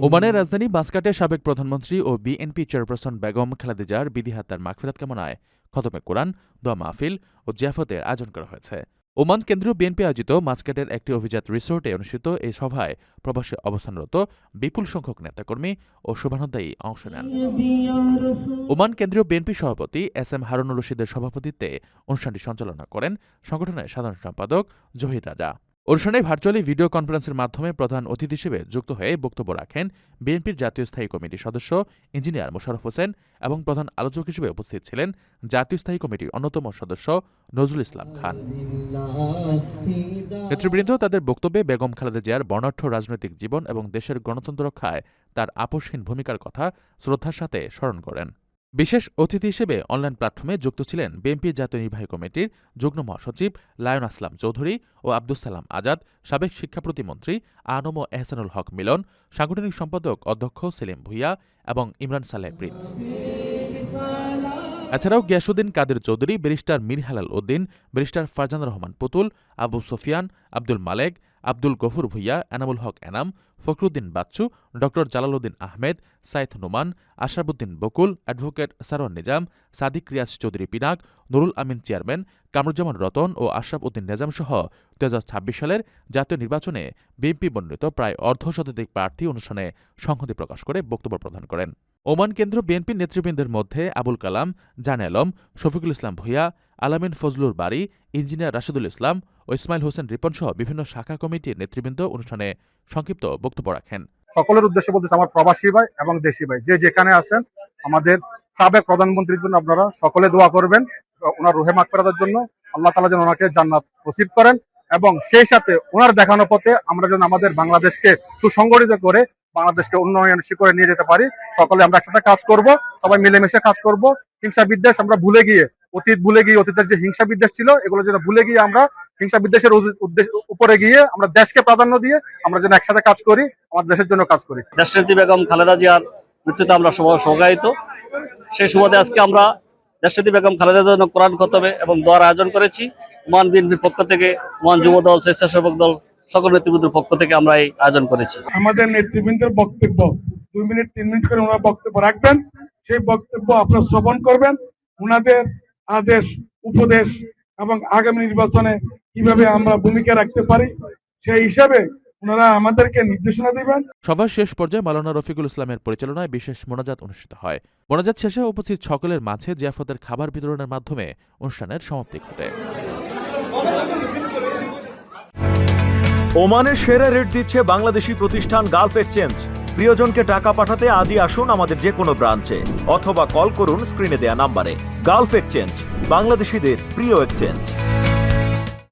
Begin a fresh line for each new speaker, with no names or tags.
ওমানের রাজধানী মাসকাটে সাবেক প্রধানমন্ত্রী ও বিএনপি চেয়ারপারসন বেগম খালেদা জিয়ার বিধি হাত্তার মাগফিরাত কামনায় খতমে কোরআন, দোয়া মাহফিল ও জিয়াফতের আয়োজন করা হয়েছে। ওমান কেন্দ্রীয় বিএনপি আয়োজিত মাসকাটের একটি অভিজাত রিসোর্টে অনুষ্ঠিত এই সভায় প্রবাসে অবস্থানরত বিপুল সংখ্যক নেতাকর্মী ও শুভানুদ্দায়ী অংশ নেন। ওমান কেন্দ্রীয় বিএনপি সভাপতি এস.এম. হারুনুর রশিদের সভাপতিত্বে অনুষ্ঠানটি সঞ্চালনা করেন সংগঠনের সাধারণ সম্পাদক জহির রাজা। অনুষ্ঠানে ভার্চুয়ালি ভিডিও কনফারেন্সের মাধ্যমে প্রধান অতিথি হিসেবে যুক্ত হয়ে বক্তব্য রাখেন বিএনপির জাতীয় স্থায়ী কমিটির সদস্য ইঞ্জিনিয়ার মোশাররফ হোসেন এবং প্রধান আলোচক হিসেবে উপস্থিত ছিলেন জাতীয় স্থায়ী কমিটির অন্যতম সদস্য নজরুল ইসলাম খান। নেতৃবৃন্দ তাদের বক্তব্যে বেগম খালেদা জিয়ার বর্ণাঢ্য রাজনৈতিক জীবন এবং দেশের গণতন্ত্র রক্ষায় তার আপোষহীন ভূমিকার কথা শ্রদ্ধার সাথে স্মরণ করেন। বিশেষ অতিথি হিসেবে অনলাইন প্ল্যাটফর্মে যুক্ত ছিলেন বিএনপির জাতীয় নির্বাহী কমিটির যুগ্ম মহাসচিব লায়ন আসলাম চৌধুরী ও আব্দুস সালাম আজাদ, সাবেক শিক্ষা প্রতিমন্ত্রী আনম এহসানুল হক মিলন, সাংগঠনিক সম্পাদক অধ্যক্ষ সেলিম ভুইয়া এবং ইমরান সালেহ প্রিন্স। এছাড়াও গিয়াসউদ্দিন কাদের চৌধুরী, ব্যারিস্টার মীর হেলাল উদ্দিন, ব্যারিস্টার ফারজান রহমান পুতুল, আবু সোফিয়ান, আব্দুল মালেক, আব্দুল গফুর ভুইয়া, এনামুল হক এনাম, ফখরুদ্দিন বাচ্চু, ড জালালউদ্দিন আহমেদ, সাইদ নুমান, আশরাফুদ্দিন বকুল, অ্যাডভোকেট সারোয়ার নিজাম, সাদিক রিয়াজ চৌধুরী পিনাক, নুরুল আমিন চেয়ারম্যান, কামরুজ্জামান রতন ও আশরাফ উদ্দিন নিজাম সহ 2026 সালের জাতীয় নির্বাচনে বিএনপি মনোনীত প্রায় অর্ধশতাধিক প্রার্থী অনুষ্ঠানে সংহতি প্রকাশ করে বক্তব্য প্রদান করেন। ওমান কেন্দ্র বিএনপির নেতৃবৃন্দের মধ্যে আবুল কালাম, জান আলম, শফিকুল ইসলাম ভুইয়া, আলামিন ফজলুর বারী, ইঞ্জিনিয়ার রাশেদুল ইসলাম ও ইসমাইল হোসেন রিপন সহ বিভিন্ন শাখা কমিটির নেতৃবৃন্দ অনুষ্ঠানে সংক্ষিপ্ত বক্তব্য রাখেন।
সকলের উদ্দেশ্যে বলতেছে আমার প্রবাসী ভাই এবং দেশি ভাই যে যেখানে আছেন, আমাদের সাবেক প্রধানমন্ত্রীর জন্য আপনারা সকলে দোয়া করবেন, ওনার রুহে মাগফিরাতের জন্য আল্লাহ তাআলা যেন ওনাকে জান্নাত নসিব করেন এবং সেই সাথে ওনার দেখানো পথে আমরা যেন আমাদের বাংলাদেশকে সুসংগঠিত করে বাংলাদেশকে উন্নয়ন শিখরে নিয়ে যেতে পারি। সকলে আমরা একসাথে কাজ করব, সবাই মিলেমিশে কাজ করব। হিংসা বিদ্বেষ আমরা ভুলে গিয়ে, অতীতের যে হিংসা বিদ্বেষ ছিল এগুলো যেন ভুলে গিয়ে আমরা হিংসা বিদ্বেষের উপরে গিয়ে আমরা দেশকে প্রাধান্য দিয়ে আমরা যেন একসাথে কাজ করি, আমার দেশের জন্য কাজ করি।
দেশনেত্রী বেগম খালেদা জিয়ার মৃত্যুতে আমরা শোকাহত। সেই সুবাদে আজকে আমরা দেশনেত্রী বেগম খালেদা জিয়ার জন্য কোরআন খতমে এবং দোয়ার আয়োজন করেছি। ওমান বিএনপির পক্ষ থেকে, ওমান যুব দল, স্বেচ্ছাসেবক দল, সকল নেতৃবৃন্দের পক্ষ থেকে আমরা এই আয়োজন করেছি।
আমাদের নেতৃবৃন্দের বক্তব্য 2 মিনিট 3 মিনিট করে ওনারা বক্তব্য রাখবেন, সেই বক্তব্য আপনারা শ্রবণ করবেন। ওনাদের আদেশ, উপদেশ এবং আগামী নির্বাচনে কিভাবে আমরা ভূমিকা রাখতে পারি সেই হিসাবে ওনারা আমাদেরকে নির্দেশনা দিবেন।
সভার শেষ পর্যায়ে মাওলানা রফিকুল ইসলামের পরিচালনায় বিশেষ মোনাজাত অনুষ্ঠিত হয়। মোনাজাত শেষে উপস্থিত সকলের মাঝে জিয়াফতের খাবার বিতরণের মাধ্যমে অনুষ্ঠানের সমাপ্তি ঘটে।
ওমানের সেরা রেট দিচ্ছে বাংলাদেশি প্রতিষ্ঠান গালফ এক্সচেঞ্জ। প্রিয়জনকে টাকা পাঠাতে আজই আসুন আমাদের যে কোনো ব্রাঞ্চে অথবা কল করুন স্ক্রিনে দেয়া নাম্বারে। গালফ এক্সচেঞ্জ, বাংলাদেশিদের প্রিয় এক্সচেঞ্জ।